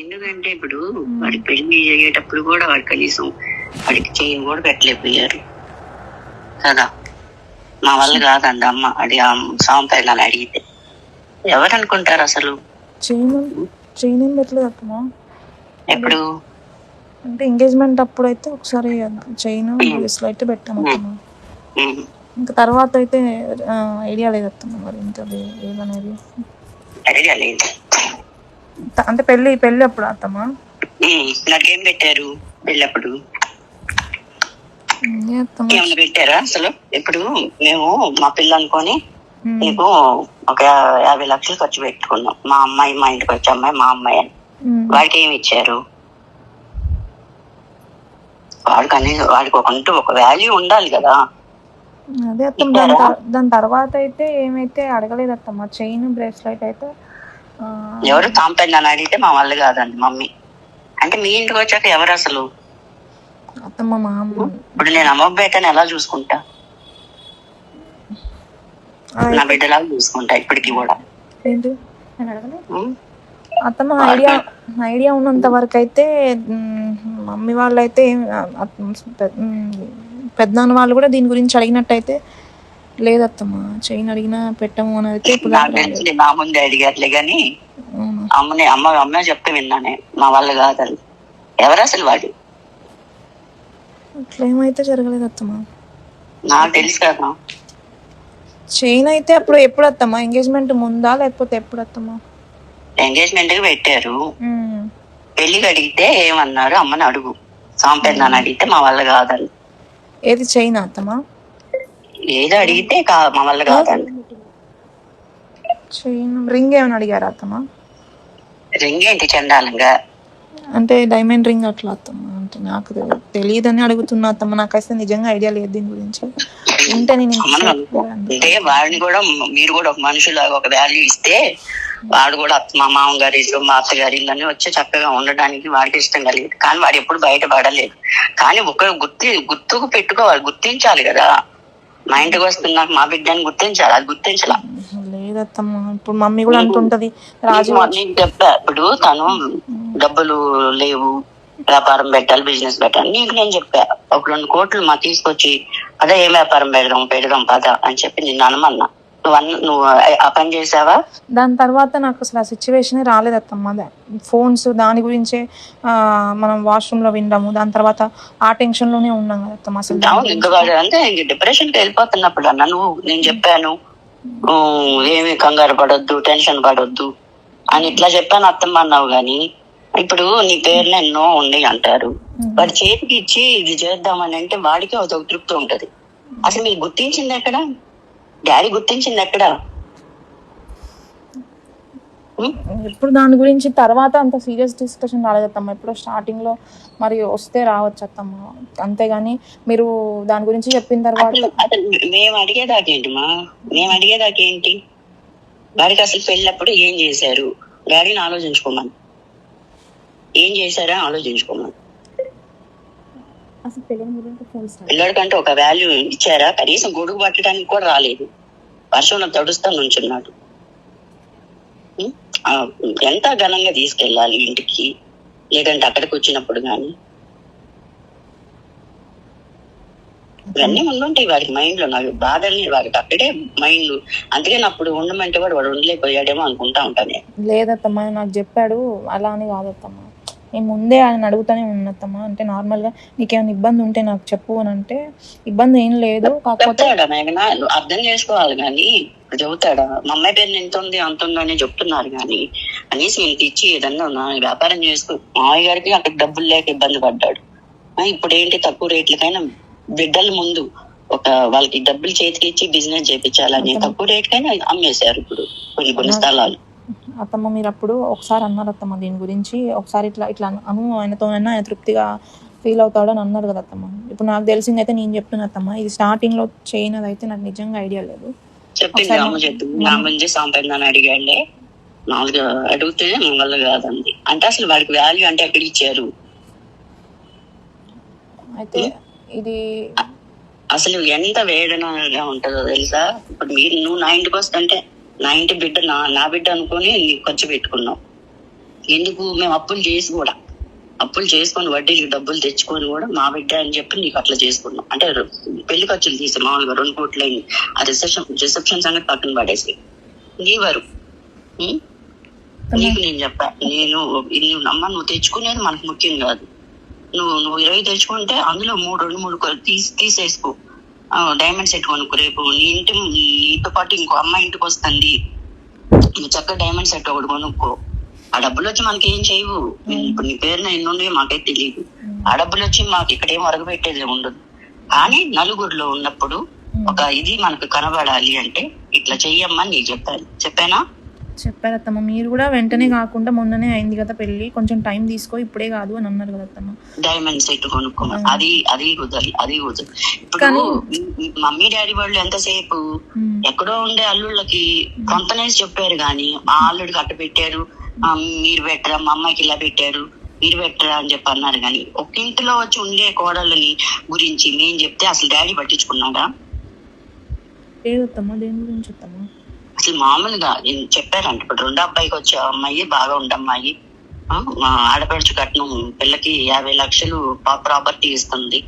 ఎందుకంటే ఇప్పుడు వాడికి పెళ్లి అయ్యేటప్పుడు కూడా వాడు కనీసం వాడికి చెయ్యి కూడా పెట్టలేకపోయారు కదా. మా వల్ల కాదండి అమ్మ అది ఆ సాంప్రదాయాలు అడిగితే ఎవరు అనుకుంటారు అసలు. చేయను పెట్టలేదు అత్తమ్మా. ఎప్పుడు అంటే ఎంగేజ్మెంట్ అప్పుడు అయితే ఒకసారి చైన్ బ్రేస్లెట్ అయితే పెట్టాము అత్తమ్మా. ఇంకా తర్వాత అయితే ఐడియా లేదు అత్తమ్మా. మరి ఇంకా ఏమనేది ఐడియా లేదు. అంటే పెళ్ళి అప్పుడు అత్తమ్మా నాకేం పెట్టారు పెళ్ళప్పుడు ఏమన్నా పెట్టారా అసలు? ఇప్పుడు మేము మా పిల్ల అనుకొని నీకు ఒక 50 లక్షలు ఖర్చు పెట్టుకున్నాం. మా అమ్మాయి మా ఇంటికి వచ్చే అమ్మాయి మా అమ్మాయి అని వాడికి ఏమి ఇచ్చారు? వాడికి అంటూ ఒక వాల్యూ ఉండాలి కదా. అదే దాని తర్వాత అయితే ఏమైతే అడగలేదు అత్తమ్మా. చైన్ బ్రేస్లెట్ అయితే ఎవరు తాంపని అడిగితే మా వాళ్ళు కాదండి మమ్మీ. అంటే మీ ఇంటికి వచ్చాక ఎవరు అసలు? అత్తమ్మ మా అమ్మ. ఇప్పుడు నేను అమ్మ బిడ్డని ఎలా చూసుకుంటా? నా బిడ్డలాగా చూసుకుంటా ఇప్పటికి కూడా. ఏంటి అత్తమ్మ ఐడియా ఉన్నంత వరకు అయితే మమ్మీ వాళ్ళు అయితే పెద్దనాన్న వాళ్ళు కూడా దీని గురించి అడిగినట్టయితే లేదత్తమ్మా. చైన్ అడిగినా పెట్టము అని అయితే నా ముందే అడిగారులే గాని అమ్మ చెప్తే విన్నానే మా వాళ్ళు కాదని. ఎవరు అసలు వాడు? అట్లా ఏమైతే జరగలేదు అత్తమ్మా. నాకు తెలుసు కదా. చైన్ అయితే అప్పుడు ఎప్పుడు అత్తమ్మా? ఎంగేజ్మెంట్ ముందా లేకపోతే ఎప్పుడు అత్తమ్మా? ఎంగేజ్మెంట్ కి పెట్టారు. పెళ్లికి అడిగితే ఏమన్నారు? అమ్మని అడుగు. సాంపేదాన్ని అడిగితే మా వల్ల కాదని. ఏది చైన్ అత్తమ్మా? ఏదో అడిగితే మా వల్ల కాదని. చైన్ రింగ్ ఏమైనా అడిగారా అత్తమ్మా? రింగ్ ఏంటి చండాలంగా? అంటే డైమండ్ రింగ్ అట్లా అత్తమ్మా. అంటే నాకు తెలియదని అడుగుతున్నా అత్తమ్మా. నాకైతే నిజంగా ఐడియా లేదు దీని గురించి. అంటే వాడిని కూడా మీరు కూడా ఒక మనుషులాగా ఒక వాల్యూ ఇస్తే వాడు కూడా మా మామగారి ఇల్లు మా అత్తగారి ఇల్లు అని వచ్చి చక్కగా ఉండడానికి వాడికి ఇష్టం కలిగేది. కానీ వాడు ఎప్పుడు బయటపడలేదు. కానీ ఒక గుర్తుకు పెట్టుకోవాలి, గుర్తించాలి కదా. మా ఇంటికి వస్తున్నాక మా బిడ్డని గుర్తించాలి. అది గుర్తించాల లేదత్తమ్మా. ఇప్పుడు మమ్మీ కూడా అంటుంటది నేను చెప్పా. ఇప్పుడు తను డబ్బులు లేవు, వ్యాపారం పెట్టాలి, బిజినెస్ పెట్టాలి. నీకు నేను చెప్పా ఒక 2 కోట్లు మా తీసుకొచ్చి అదే ఏ వ్యాపారం పెడదాం పద అని చెప్పి నిన్ను అనమన్నా. నువ్వు ఆ పని చేసావా? దాని తర్వాత నాకు అసలు ఆ సిచ్యువేషన్ రాలేదత్తమ్మా. ఫోన్స్ దాని గురించే మనం వాష్రూమ్ లో వినడము, దాని తర్వాత ఆ టెన్షన్ లోనే ఉన్నాం కదత్తమ్మా. అసలు అంటే డిప్రెషన్ కి వెళ్ళిపోతున్నప్పుడు అన్న నేను చెప్పాను ఏమి కంగారు పడొద్దు, టెన్షన్ పడొద్దు అని ఇట్లా చెప్పాను అత్తమ్మ అన్నావు. గాని ఇప్పుడు నీ పేరున ఎన్నో ఉండి అంటారు. వాడి చేతికి ఇచ్చి ఇది చేద్దామని అంటే వాడికి ఒక తృప్తి ఉంటది. అసలు మీరు గుర్తించింది ఎక్కడ? డాడీ గుర్తించింది ఎక్కడ? ఇప్పుడు దాని గురించి తర్వాత అంత సీరియస్ డిస్కషన్ రాలేదత్తమ్మా. ఇప్పుడు స్టార్టింగ్ లో మరి వస్తే రావచ్చు అత్తమ్మా, అంతేగాని మీరు దాని గురించి చెప్పిన తర్వాత మేము అడిగేదాకేంటి వాడికి అసలు పెళ్ళప్పుడు ఏం చేశారు డాడీని ఆలోచించుకోమని, ఏం చేశారా ఆలోచించుకోమని. పిల్లడికంటే ఒక వాల్యూ ఇచ్చారా? కనీసం గొడుగు పట్టడానికి కూడా రాలేదు. వర్షంలో తడుస్తా నుంచున్నాడు. ఎంత ఘనంగా తీసుకెళ్ళాలి ఇంటికి, లేదంటే అక్కడికి వచ్చినప్పుడు కానీ ఇవన్నీ ఉండుంటాయి వాడికి మైండ్ లో. నాకు బాధని వాడికి అక్కడే మైండ్. అందుకని అప్పుడు ఉండమంటే వాడు ఉండలేకపోయాడేమో అనుకుంటా ఉంటానే. లేదత్తమ్మా నాకు చెప్పాడు అలా అని కాదత్తమ్మా. నేను ముందే ఆయన అడుగుతానే ఉన్నత్తమ్మా. అంటే నార్మల్ గా నీకేమైనా ఇబ్బంది ఉంటే నాకు చెప్పు అని అంటే ఇబ్బంది ఏం లేదు, కాకపోతే అర్థం చేసుకోవాలి. కానీ చెబుతాడా మా అమ్మాయి పేరు ఎంత ఉంది అంత ఉంది అని చెప్తున్నారు. కానీ కనీసం ఇంత ఇచ్చి ఏదన్నా వ్యాపారం చేసుకో. మామయ్య గారికి అక్కడ డబ్బులు లేక ఇబ్బంది పడ్డాడు. ఇప్పుడు ఏంటి తక్కువ రేట్లకైనా బిడ్డల ముందు ఒక వాళ్ళకి డబ్బులు చేతికి ఇచ్చి బిజినెస్ చేయించాలని తక్కువ రేట్కైనా అమ్మేశారు ఇప్పుడు కొన్ని స్థలాలు. అత్తమ్మ మీరు అప్పుడు ఒకసారి అన్నారు అత్తమ్మ దీని గురించి, ఒకసారి ఇట్లా అను ఆయనతోనైనా ఆయన తృప్తిగా ఫీల్ అవుతాడు అని అన్నారు కదా అత్తమ్మ. ఇప్పుడు నాకు తెలిసింది అయితే నేను చెప్తున్నా అత్తమ్మ, ఇది స్టార్టింగ్ లో చేయనది అయితే నాకు నిజంగా ఐడియా లేదు. చెప్పింది అమ్మ చెప్పింది. నా ముందు సాంపేదాన్ని అడిగాడే మామూలుగా అడిగితే వల్ల కాదండి. అంటే అసలు వాడికి వాల్యూ అంటే ఎక్కడ ఇచ్చారు? అయితే ఇది అసలు ఎంత వేదనగా ఉంటుందో తెలుసా. ఇప్పుడు నువ్వు నా ఇంటికి వస్తుంటే నా ఇంటి బిడ్డ నా బిడ్డ అనుకుని నీకు ఖర్చు పెట్టుకున్నావు. ఎందుకు మేము అప్పులు చేసుకొని వడ్డీకి డబ్బులు తెచ్చుకొని కూడా మా బిడ్డ అని చెప్పి నీకు అట్లా చేసుకున్నాం. అంటే పెళ్లి ఖర్చులు తీసి మామూలుగా 2 కోట్లు అయింది. ఆ రిసెప్షన్ సంగతి పక్కన పడేసి నీ వారు నీకు నేను చెప్పా, నువ్వు నమ్మ, నువ్వు తెచ్చుకునేది మనకు ముఖ్యం కాదు. నువ్వు 20 తెచ్చుకుంటే అందులో 2 తీసేసుకో, డైమండ్ సెట్ కొనుక్కో. రేపు నీతో పాటు ఇంకో అమ్మాయి ఇంటికి వస్తుంది, నువ్వు చక్కగా డైమండ్ సెట్ ఒకటి కొనుక్కో. ఆ డబ్బులు వచ్చి మనకి ఏం చేయవు. ఇప్పుడు నీ పేరున ఎన్ని ఉన్నాయో మాకైతే తెలియదు. ఆ డబ్బులు వచ్చి మాకు ఇక్కడ ఏం అరగబెట్టేది ఉండదు. కానీ నలుగురిలో ఉన్నప్పుడు ఒక ఇది మనకు కనబడాలి అంటే ఇట్లా చెయ్యమ్మని నీకు చెప్పానా? చెప్పారు అత్తమ్మ. మీరు కూడా వెంటనే కాకుండా మొన్ననే అయింది కదా పెళ్లి, కొంచెం టైం తీసుకో, ఇప్పుడే కాదు అని అన్నారు కదా అత్తమ్మ. డైమండ్ సెట్ కొనుక్కోమని అది కుదరదు. ఇప్పుడు మమ్మీ డాడీ వాళ్ళు ఎంతసేపు ఎక్కడో ఉండే అల్లుళ్ళకి కొంతనేసి చెప్పారు కానీ మా అల్లుడికి అట్ట పెట్టారు, మీరు పెట్టరా, మా అమ్మాయికి ఇలా పెట్టారు, మీరు పెట్టరా అని చెప్పి అన్నారు. కానీ ఒక ఇంటిలో వచ్చి ఉండే కోడళ్ళని గురించి నేను చెప్తే అసలు డాడీ పట్టించుకున్నాడా? లేదత్తమ్మ. దేని గురించి చెప్తామా? అసలు మామూలుగా చెప్పారంట. ఇప్పుడు 2వ అబ్బాయికి వచ్చే అమ్మాయి బాగా ఉండమ్మాయి, మా ఆడపడుచు కట్నం పిల్లకి 50 లక్షలు ప్రాపర్టీ ఇస్తుంది,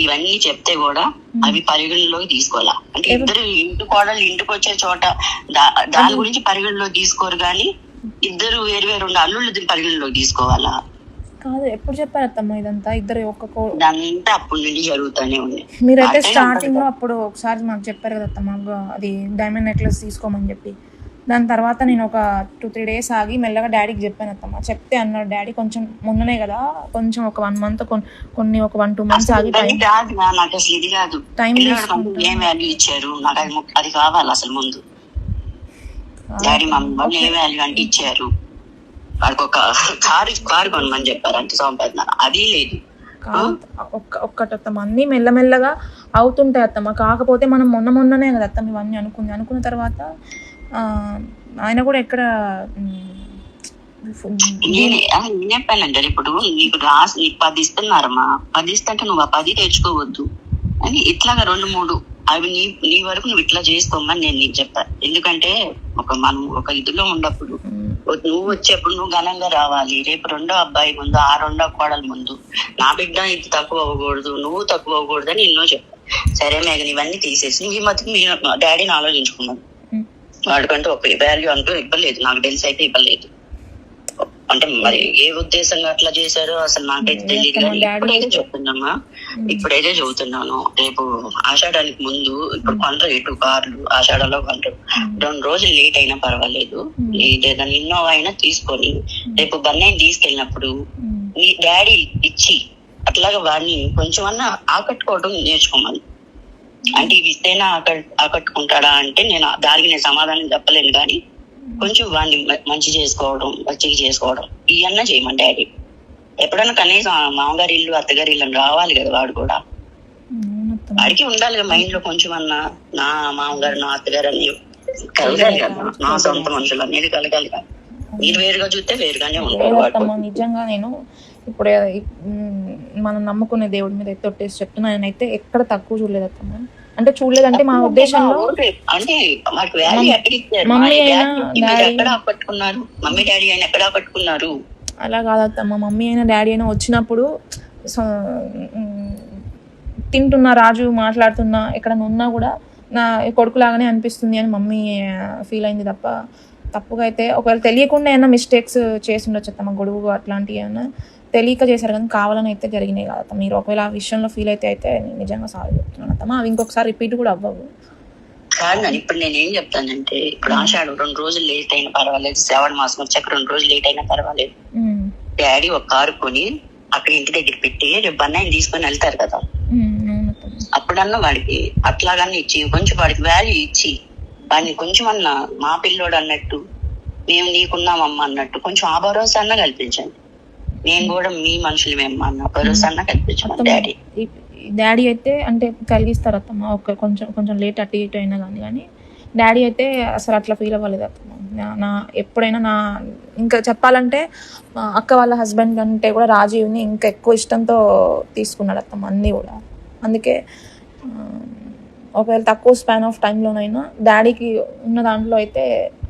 ఇవన్నీ చెప్తే కూడా అవి పరిగణలోకి తీసుకోవాలా? అంటే ఇద్దరు కోడళ్ళు ఇంటికి వచ్చే చోట దాని గురించి పరిగణలోకి తీసుకోరు, కానీ ఇద్దరు వేరు అల్లుళ్ళు పరిగణలోకి తీసుకోవాలా? కాదు, ఎప్పుడు చెప్పారు అత్తమ్మ ఇదంతా? ఇద్దరు ఇదంతా అప్పటి నుండి జరుగుతూనే ఉంది. మీరైతే స్టార్టింగ్ లో అప్పుడు ఒకసారి మాకు చెప్పారు కదా అత్తమ్మ, అది డైమండ్ నెక్లెస్ తీసుకోమని చెప్పి. దాని తర్వాత నేను ఒక 2-3 days ఆగి మెల్లగా డాడీకి చెప్పాను అత్తమ్మ. చెప్తే అన్నాడు డాడీ కొంచెం మొన్ననే కదా, కొంచెం ఒక 1 month ఒక 1-2 months ఆగి నాకు అసలు ఇది కాదు, టైం ఏం వాల్యూ ఇచ్చారు నాకు అది కావాలి అసలు. ముందు డాడీ మమ్మీ వాళ్ళు ఏ వాల్యూ అంటే ఇచ్చారు, వాడికి ఒక కారు కొనమని చెప్పారు, అంటే సంపాదన అది లేదు. ఒక్కటి అత్తమ్మ, అన్ని మెల్లమెల్లగా అవుతుంటాయి అత్తమ్మ. కాకపోతే మనం మొన్ననే కదా అత్తమ్మ ఇవన్నీ అనుకున్న తర్వాత ఆయన కూడా ఎక్కడ చెప్పానంటే ఇప్పుడు నీకు 10 ఇస్తున్నారమ్మా, 10 ఇస్తుంటే నువ్వు ఆ 10 తెచ్చుకోవద్దు అని ఇట్లాగా 2-3 అవి నీ వరకు నువ్వు ఇట్లా చేసుకోమని నేను నీకు చెప్పాను. ఎందుకంటే మనం ఒక ఇదిలో ఉన్నప్పుడు నువ్వు వచ్చేప్పుడు నువ్వు ఘనంగా రావాలి. రేపు 2వ అబ్బాయి ముందు, ఆ 2వ కోడల ముందు నా బిడ్డ ఇది తక్కువ అవ్వకూడదు, నువ్వు తక్కువ అవ్వకూడదు అని ఎన్నో చెప్పాను. సరే మేఘన ఇవన్నీ తీసేసి నువ్వు ఈ మధ్య మీ డాడీని ఆలోచించుకున్నాను. వాడికంటూ ఒక వాల్యూ అంటూ ఇవ్వలేదు, నాకు తెలిసి అయితే ఇవ్వలేదు. అంటే మరి ఏ ఉద్దేశంగా అట్లా చేశారో అసలు నాకైతే తెలియదు. కానీ ఇప్పుడైతే చెబుతున్నాను, రేపు ఆషాఢానికి ముందు ఇప్పుడు కొంటారు 2 కార్లు, ఆషాఢంలో కొంటారు. 2 రోజులు లేట్ అయినా పర్వాలేదు, ఏదైనా ఇన్నోవా అయినా తీసుకొని రేపు బన్నయ్యని తీసుకెళ్ళినప్పుడు మీ డాడీ ఇచ్చి అట్లాగా వాడిని కొంచెం అన్నా ఆకట్టుకోవడం నేర్చుకోమని. అంటే ఇవి ఇస్తేనా ఆకట్టుకుంటాడా అంటే దానికి నేను సమాధానం చెప్పలేను, కానీ కొంచెం వాడిని మంచి చేసుకోవడం, మంచిగా చేసుకోవడం ఇవన్నా చేయమని డాడీ. ఎప్పుడన్నా కనీసం మామగారి ఇల్లు అత్తగారి ఇల్లు రావాలి కదా, వాడు కూడా వాడికి ఉండాలి కదా మైండ్ లో కొంచెం అన్నా. నా మామగారు నా అత్తగారు అని కలగాలి కదా, నా సొంత మనుషులు అనేది కలగాలి కదా. మీరు వేరుగా చూస్తే వేరుగానే ఉంటారు. నిజంగా నేను ఇప్పుడు మనం నమ్ముకునే దేవుడి మీద అయితే ఒట్టేసి చెప్తున్నా, నేనైతే ఎక్కడ తక్కువ చూడలేదు అత్తమ్మ. అంటే చూడలేదంటే మా ఉద్దేశంలో మమ్మీ డాడీ అయినా ఎక్కడ పట్టుకున్నారు అలా కాదత్తమ్మ. మమ్మీ అయినా డాడీ అయినా వచ్చినప్పుడు తింటున్నా, రాజు మాట్లాడుతున్నా, ఎక్కడన్నా ఉన్నా కూడా నా కొడుకులాగానే అనిపిస్తుంది అని మమ్మీ ఫీల్ అయింది తప్ప తప్పుగా అయితే ఒకవేళ తెలియకుండా ఏమైనా మిస్టేక్స్ చేసి ఉండొచ్చు అత్తమ్మ, గొడుగు అట్లాంటివి ఏమైనా తెలియక చేశారు కానీ కావాలని అయితే జరిగినాయి కదా. మీరు ఒకవేళ ఆ విషయంలో ఫీల్ అయితే నిజంగా సారీ చెప్తున్నాను అత్తమ్మ, అవి ఇంకొకసారి రిపీట్ కూడా అవ్వవు. కాదు ఇప్పుడు నేనేం చెప్తానంటే, ఇప్పుడు ఆషాఢం 2 రోజులు లేట్ అయినా పర్వాలేదు, శ్రావణ మాసం వచ్చాక 2 రోజులు లేట్ అయినా పర్వాలేదు, డాడీ ఒక కారు కొని అక్కడ ఇంటి దగ్గర పెట్టి రేపు బన్నయ్యని తీసుకొని వెళ్తారు కదా, అప్పుడన్నా వాడికి అట్లాగన్నా ఇచ్చి కొంచెం వాడికి వాల్యూ ఇచ్చి వాడిని కొంచెం అన్నా మా పిల్లోడు అన్నట్టు, మేము నీకున్నామమ్మా అన్నట్టు కొంచెం ఆ భరోసా అన్నా కల్పించండి. నేను కూడా మీ మనుషులమేమ్మా అన్న భరోసా అన్నా కల్పించాను. డాడీ అయితే అంటే కలిగిస్తారు అత్తమ్మ, కొంచెం లేట్ అటు ఇటు అయినా కానీ డాడీ అయితే అసలు అట్లా ఫీల్ అవ్వలేదు అత్తమ్మ. నా ఎప్పుడైనా ఇంకా చెప్పాలంటే అక్క వాళ్ళ హస్బెండ్ కంటే కూడా రాజీవ్ని ఇంకా ఎక్కువ ఇష్టంతో తీసుకున్నాడు అత్తమ్మ అన్నీ కూడా. అందుకే ఒకవేళ తక్కువ స్పాన్ ఆఫ్ టైంలోనైనా డాడీకి ఉన్న దాంట్లో అయితే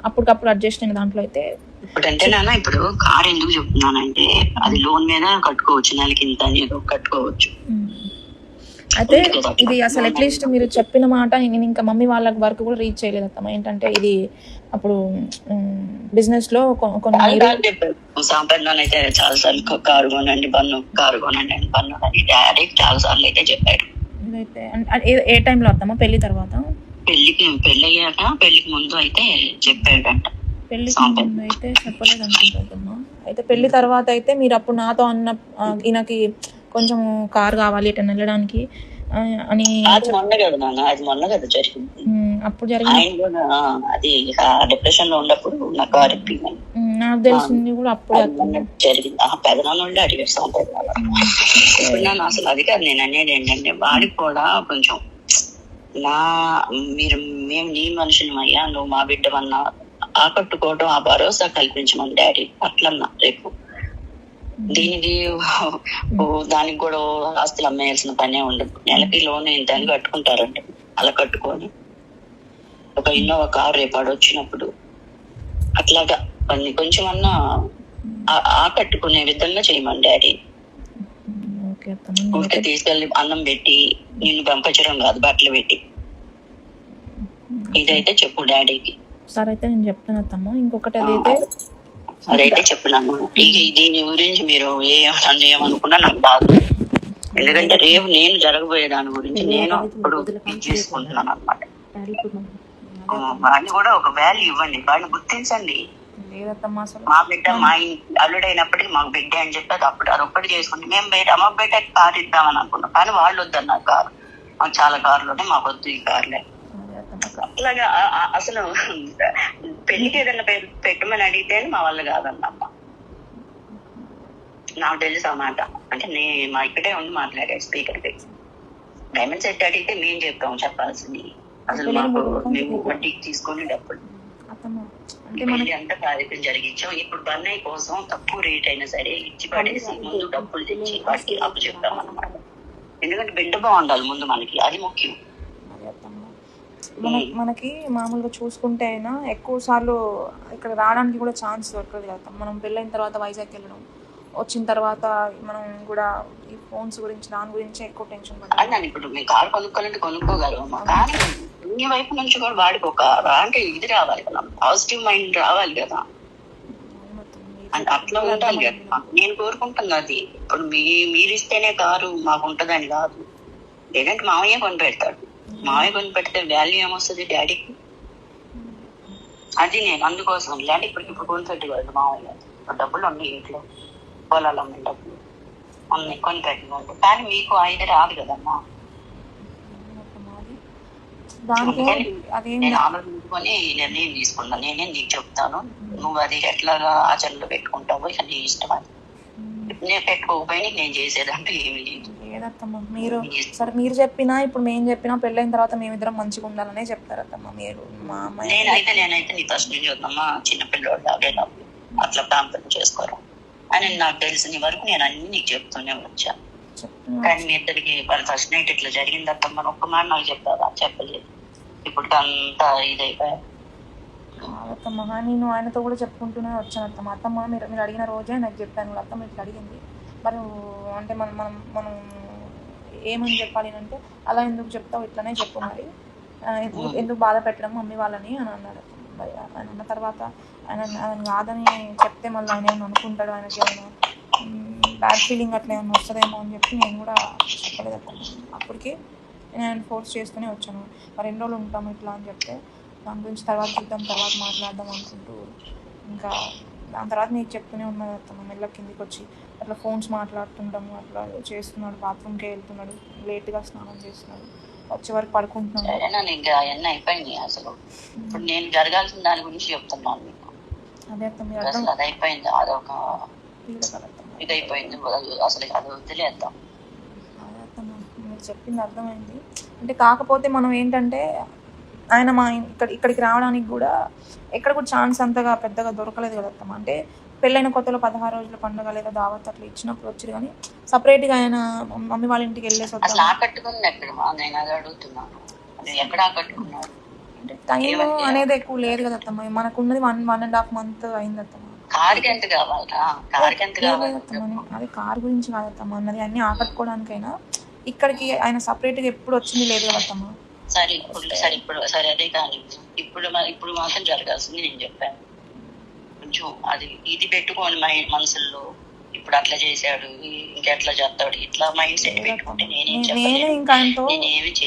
అప్పటికప్పుడు అడ్జస్ట్ అయిన దాంట్లో అయితే ఇప్పుడంటే నాన్న ఇప్పుడు కార్ ఎందుకు చెప్తున్నానంటే అది లోన్ మీద కట్టుకోవచ్చు, నెలకి ఇంత అని ఏదో కట్టుకోవచ్చు. అయితే ఇది అసలు అట్లీస్ట్ మీరు చెప్పిన మాట నేను ఇంకా మమ్మీ వాళ్ళ వరకు కూడా రీచ్ చేయలేదు అత్తమ్మ. ఏంటంటే ఇది అప్పుడు బిజినెస్ లో కొన్ని సాంప్రదాయం అయితే చాలా సార్లు కారు కొనండి పన్ను, కారు కొనండి అని పన్ను అని డాడీ చాలా సార్లు అయితే చెప్పాడు. ఇదైతే ఏ టైంలో అత్తమ్మ? పెళ్లి తర్వాత? పెళ్లి అయ్యాక, పెళ్లికి ముందు అయితే చెప్పాడంట. పెళ్లికి ముందు అయితే చెప్పలేదు అనుకుంటున్నా. అయితే పెళ్లి తర్వాత అయితే మీరు అప్పుడు నాతో అన్న ఈయనకి కొంచెం కార్ కావాలి ఎటన్నా వెళ్ళడానికి అని. అది మొన్న కదా నాన్న, అది మొన్న కదా జరిగింది. అప్పుడు జరిగింది. అది డిప్రెషన్ లో ఉన్నప్పుడు నా కార్ ఇప్పింది. నాకు తెలిసింది కూడా అప్పుడే జరిగింది. పెదనాన్న ఉండి అడిగారు సాంప్రదాయాలు. ఇప్పుడు అసలు అది కాదు నేను అనేది ఏంటంటే, వాడికి కూడా కొంచెం మేము నీ మనుషులు అయ్యా, నువ్వు మా బిడ్డవన్నా ఆకట్టుకోవడం, ఆ భరోసా కల్పించమని డాడీ అట్లన్నా. రేపు దీనికి దానికి కూడా ఆస్తులు అమ్మేయాల్సిన పనే ఉండదు. నెలకి లోన్ ఇంత అని కట్టుకుంటారండి. అలా కట్టుకొని ఒక ఇన్నోవా కారు రేపు వచ్చినప్పుడు అట్లాగా కొన్ని కొంచెం అన్నా ఆకట్టుకునే విధంగా చేయమని డాడీ. ఊరికే తీసుకెళ్ళి అన్నం పెట్టి నిన్ను పంపించడం కాదు, బట్టలు పెట్టి. ఇదైతే చెప్పు డాడీకి. సరే అయితే నేను చెప్తాను అత్తమ్మ. ఇంకొకటి అదైతే చెప్తున్నాను. దీని గురించి మీరు ఏమనుకున్నా నాకు బాధ. ఎందుకంటే రేపు నేను జరగబోయే దాని గురించి నేను ఇప్పుడు చేసుకుంటున్నాను అనమాట. వాడిని కూడా ఒక వాల్యూ ఇవ్వండి, వాడిని గుర్తించండి. మా బిడ్డ మా అల్లుడైనప్పటికీ మాకు బిడ్డ అని చెప్పి అప్పుడు అదొక్కటి చేసుకుంటే మేము బయట అమ్మ బిడ్డకి కారు ఇద్దామని అనుకున్నాం. కానీ వాళ్ళు వద్దన్నారు కారు. మాకు చాలా కార్లు ఉన్నాయి, మాకు వద్దు ఈ కార్లే. అట్లాగా అసలు పెళ్లికి ఏదైనా పెట్టమని అడిగితే మా వాళ్ళు కాదన్నమ్మ. నాకు తెలుసు అన్నమాట. అంటే మా ఇక్కడే ఉండి మాట్లాడాడు స్పీకర్ కి. డైమండ్ సెట్ అడిగితే మేము చెప్తాం చెప్పాల్సింది. అసలు మాకు మేము వడ్డీకి తీసుకొని డబ్బులు అంత కార్యక్రమం జరిగించాం. ఇప్పుడు బన్నయ్య కోసం తక్కువ రేట్ అయినా సరే ఇచ్చి పడేసి ముందు డబ్బులు తెచ్చి వాటికి అప్పు చెప్తాం అన్నమాట. ఎందుకంటే బిడ్డ బాగుండాలి ముందు, మనకి అది ముఖ్యం. మనకి మామూలుగా చూసుకుంటే అయినా ఎక్కువ సార్లు ఇక్కడ రావడానికి కూడా ఛాన్స్ దొరకదు కదా. మనం పెళ్ళైన తర్వాత వైజాగ్ వెళ్ళడం, వచ్చిన తర్వాత మనం కూడా ఈ ఫోన్స్ గురించి దాని గురించి ఎక్కువ టెన్షన్ పడాలి. ఇప్పుడు మీ కారు కొనుక్కోవాలంటే కొనుక్కోగలము, కానీ మీ వైపు నుంచి కూడా వాడికి ఒక అంటే ఇది రావాలి కదా, పాజిటివ్ మైండ్ రావాలి కదా. అట్లా ఉండాలి కదా. నేను కోరుకుంటున్నా అది. ఇప్పుడు మీరు ఇస్తేనే కారు మాకు ఉంటదని కాదు. లేదంటే మామయ్య కొని పెడతాడు. మామయ్య కొని పెడితే వాల్యూ ఏమొస్తుంది డాడీకి? అది నేను అందుకోసం. లేదంటే ఇప్పుడు కొని పెట్టుకోవాలి మామయ్య. డబ్బులు ఉన్నాయి ఇంట్లో, పొలాలు అమ్మే డబ్బులు ఉన్నాయి, కొని పెట్టుకోండి. కానీ మీకు అయితే రాదు కదమ్మా. నేను ఆలోచించుకొని నిర్ణయం తీసుకున్నాను. నేనే నీకు చెప్తాను, నువ్వు అది ఎట్లా ఆచరణలో పెట్టుకుంటావో ఇక నీ ఇష్టం. అది నేను పెట్టుకోకపోయినా నేను చేసేదంటూ ఏమి లేదు. లేదత్తమ్మ, మీరు సరే మీరు చెప్పినా ఇప్పుడు మేము చెప్పినా పెళ్ళైన తర్వాత మేమిద్దరం మంచిగా ఉండాలనే చెప్తారత్తమ్మ మీరు. మా అమ్మాయి నేనైతే నీ ఫస్ట్ నుంచి వద్దమ్మా, చిన్నపిల్లవాడు అవేలా అట్లా ప్రాంతం చేసుకోరు అని నాకు తెలిసిన వరకు నేను అన్ని నీకు చెప్తూనే వచ్చాను. కానీ మీ ఇద్దరికి వాళ్ళ ఫస్ట్ నైట్ ఇట్లా జరిగింది అత్తమ్మ ఒక్క మాట నాకు చెప్తారా? చెప్పలేదు. ఇప్పుడు అంతా ఇదైపోయా. అత్తమ్మ నేను ఆయనతో కూడా చెప్పుకుంటూనే వచ్చాను అత్తమ్మ. అత్తమ్మ మీరు అడిగిన రోజే నాకు చెప్పాను, అత్తమ్మ ఇట్లా అడిగింది మరి అంటే మనం ఏమని చెప్పాలి అంటే, అలా ఎందుకు చెప్తావు, ఇట్లనే చెప్పు మరి, ఎందుకు బాధ పెట్టడం మమ్మీ వాళ్ళని అని అన్నాడు. ఆయన అన్న తర్వాత ఆయన కాదని చెప్తే మళ్ళీ ఆయన ఏమైనా అనుకుంటాడు, ఆయనకి ఏమైనా బ్యాడ్ ఫీలింగ్ అట్లా ఏమైనా వస్తుందేమో అని చెప్పి నేను కూడా చెప్పలేదు అత్తమ్మ. అప్పటికి నేను ఆయన ఫోర్స్ చేస్తూనే వచ్చాను. మరి ఎన్ని రోజులు ఉంటాము ఇట్లా అని చెప్తే, దాని గురించి తర్వాత చూద్దాం, తర్వాత మాట్లాడదాం అనుకుంటూ ఇంకా దాని తర్వాత నీకు చెప్తూనే ఉన్నది అత్తమ్మ. మెల్ల కిందికి వచ్చి అట్లా ఫోన్స్ మాట్లాడుతుంటాము, అట్లా చేస్తున్నాడు, బాత్రూమ్కి వెళ్తున్నాడు, లేట్గా స్నానం చేస్తున్నాడు, వచ్చే వరకు పడుకుంటున్నాడు. అవన్నీ అయిపోయినాయి. అసలు ఇప్పుడు నేను జరగాల్సిన దాని గురించి చెప్తున్నాను మీకు. అదే అత్తమ్మ, అసలు అది అయిపోయింది, అదొక ఇదైపోయింది. అసలు అది వదిలేద్దాం. అదే అత్తమ్మ, మీరు చెప్పింది అర్థమైంది. అంటే కాకపోతే మనం ఏంటంటే ఆయన మా ఇక్కడికి రావడానికి కూడా ఎక్కడ కూడా ఛాన్స్ అంతగా పెద్దగా దొరకలేదు కదా అత్తమ్మ. అంటే పెళ్ళైన కొత్తలో 16 రోజుల పండుగ లేదా దావత్ అట్లా ఇచ్చినప్పుడు వచ్చారు, కానీ సపరేట్గా ఆయన మమ్మీ వాళ్ళ ఇంటికి వెళ్ళేసి అసలు ఆకట్టుకుంది ఎక్కడ నేను అది అడుగుతున్నాను. ఎక్కడ ఆకట్టుకున్నాడు అంటే టైం అనేది ఎక్కువ లేదు కదా అత్తమ్మ. మనకు ఉన్నది 1.5 month అయింది అత్తమ్మ. కార్కి ఎంత కావాలరా? కార్కి ఎంత కావాలి? లేదమ్మా, అది కార్ గురించి కాదమ్మా అన్నది, అన్ని ఆకట్టుకోవడానికైనా ఇక్కడికి ఆయన సపరేట్ గా ఎప్పుడు వచ్చింది లేదు కదమ్మా. సరే అదే కానీ ఇప్పుడు మాత్రం జరగాల్సింది నేను చెప్పాను. కొంచెం అది ఇది పెట్టుకోని మనసుల్లో ఇప్పుడు అట్లా చేశాడు ఇంకెట్లా చేస్తాడు ఇట్లా మైండ్ సెట్ పెట్టుకుంటే నేనే ఇంకా ఆయనతో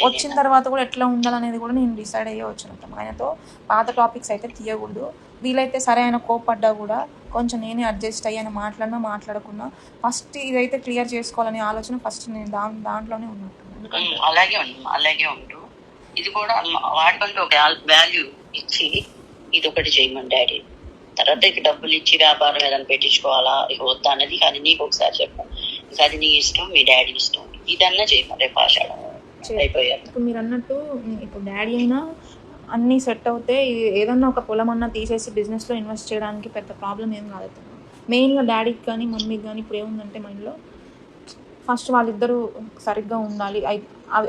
వచ్చిన తర్వాత కూడా ఎట్లా ఉండాలనేది కూడా నేను డిసైడ్ అయ్యే వచ్చినట్టు. ఆయనతో పాత టాపిక్స్ అయితే తీయకూడదు. వీలైతే సరే ఆయన కోపడ్డా కూడా కొంచెం నేనే అడ్జస్ట్ అయ్యి ఆయన మాట్లాడకున్నా ఫస్ట్ ఇదైతే క్లియర్ చేసుకోవాలనే ఆలోచన ఫస్ట్ నేను దాంట్లోనే ఉన్నట్టు. అలాగే ఉండు. ఇది కూడా వాటికంటే ఒక వాల్యూ ఇచ్చి ఇది ఒకటి చేయమని డాడీ. తర్వాత ఇక డబ్బులు ఇచ్చి వ్యాపారం ఏదైనా పెట్టించుకోవాలా ఇక వద్దా అన్నది అది నీకు ఒకసారి చెప్పాను. ఇక అది నీ ఇష్టం, మీ డాడీ ఇష్టం. ఇదన్నా చేయమని రేపు ఆషాఢం అయిపోయారు. ఇప్పుడు మీరు అన్నట్టు ఇప్పుడు డాడీ అయినా అన్నీ సెట్ అవుతే ఏదన్నా ఒక పొలం అన్నా తీసేసి బిజినెస్లో ఇన్వెస్ట్ చేయడానికి పెద్ద ప్రాబ్లం ఏం కాదు. మెయిన్గా డాడీకి కానీ మమ్మీకి కానీ ఇప్పుడు ఏముందంటే మైండ్లో ఫస్ట్ వాళ్ళిద్దరూ సరిగ్గా ఉండాలి.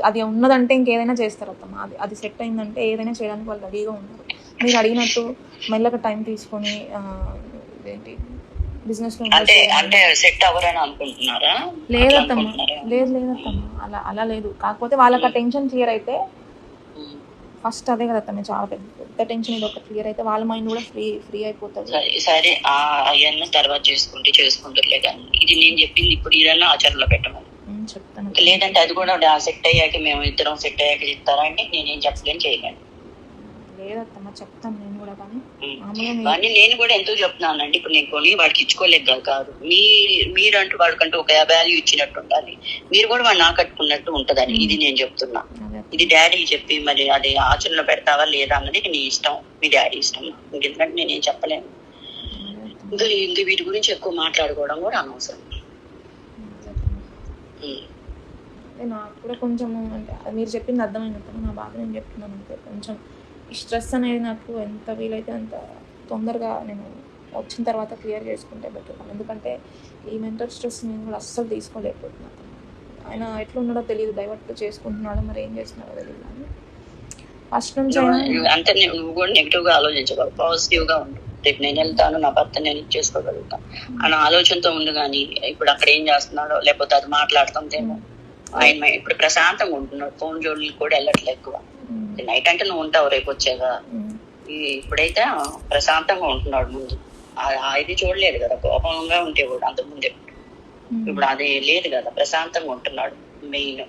అది ఉన్నదంటే ఇంకేదైనా చేస్తారు అత్తమ్మ. అది సెట్ అయిందంటే ఏదైనా చేయడానికి వాళ్ళు రెడీగా ఉన్నారు. మీరు అడిగినట్టు మెల్లగా టైం తీసుకొని ఏంటి బిజినెస్లో లేదత్తమ్మ. అలా లేదు. కాకపోతే వాళ్ళకి ఆ టెన్షన్ క్లియర్ అయితే ఫస్ట్ అదే కదత్తమ్మ చాలా పెద్ద టెన్షన్. ఇది ఒక క్లియర్ అయితే వాళ్ళ మైండ్ కూడా ఫ్రీ అయిపోతుంది. సరే అవన్నీ తర్వాత చేసుకుంటారులే కానీ ఇది నేను చెప్పింది ఇప్పుడు ఇదన్నా ఆచరణలో పెట్టమని చెప్తాను. లేదంటే అది కూడా సెట్ అయ్యాక మేము ఇద్దరం సెట్ అయ్యాక చెప్తారా అంటే నేనేం చెప్పలేను చేయలేను. లేదత్తమ్మ చెప్తాను నేను కూడా. కానీ నేను కూడా ఎంతో చెప్తున్నానండి. ఇప్పుడు నేను కొని వాడికి ఇచ్చుకోలేదు కాదు. మీరంటూ వాడికంటూ ఒక వాల్యూ ఇచ్చినట్టు ఉండాలి. మీరు కూడా వాడిని ఆకట్టుకున్నట్టు ఉంటదని ఇది నేను చెప్తున్నా. ఇది డాడీ చెప్పి మరి అది ఆచరణలో పెడతావా లేదా అన్నది నీ ఇష్టం, మీ డాడీ ఇష్టం. ఇంకెందుకంటే నేనేం చెప్పలేను. ఇంకా వీటి గురించి ఎక్కువ మాట్లాడుకోవడం కూడా అనవసరం. నాకు కూడా కొంచెం అంటే మీరు చెప్పింది అర్థమైనప్పుడు నా బాధ నేను చెప్తున్నాను అంతే. కొంచెం ఈ స్ట్రెస్ అనేది నాకు ఎంత వీలైతే అంత తొందరగా నేను వచ్చిన తర్వాత క్లియర్ చేసుకుంటే బెటర్. ఎందుకంటే ఈ మెంటల్ స్ట్రెస్ నేను కూడా అస్సలు తీసుకోలేకపోతున్నాను. ఆయన ఎట్లా ఉన్నాడో తెలియదు, డైవర్ట్ చేసుకుంటున్నాడో మరి ఏం చేస్తున్నాడో తెలియదు. కానీ ఫస్ట్ నుంచి అంటే నువ్వు కూడా నెగిటివ్ గా ఆలోచించగలవు, పాజిటివ్ గా ఉండు. రేపు నేను వెళ్తాను, నా భర్త నేను ఇచ్చేసుకోగలుగుతాను అన్న ఆలోచనతో ఉండు. కానీ ఇప్పుడు అక్కడ ఏం చేస్తున్నాడో లేకపోతే అది మాట్లాడుతుందేమో. ఆయన ఇప్పుడు ప్రశాంతంగా ఉంటున్నాడు, ఫోన్ జోడులు కూడా వెళ్ళట్లేదు ఎక్కువ. నైట్ అంటే నువ్వు ఉంటావు రేపు వచ్చాగా. ఇప్పుడైతే ప్రశాంతంగా ఉంటున్నాడు. ముందు ఇది చూడలేదు కదా, కోపంగా ఉంటే కూడా అంతకుముందు ఇప్పుడు అది లేదు కదా, ప్రశాంతంగా ఉంటున్నాడు. మెయిన్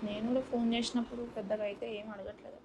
నేను కూడా ఫోన్ చేసినప్పుడు పెద్దగా అయితే ఏం అడగట్లేదు.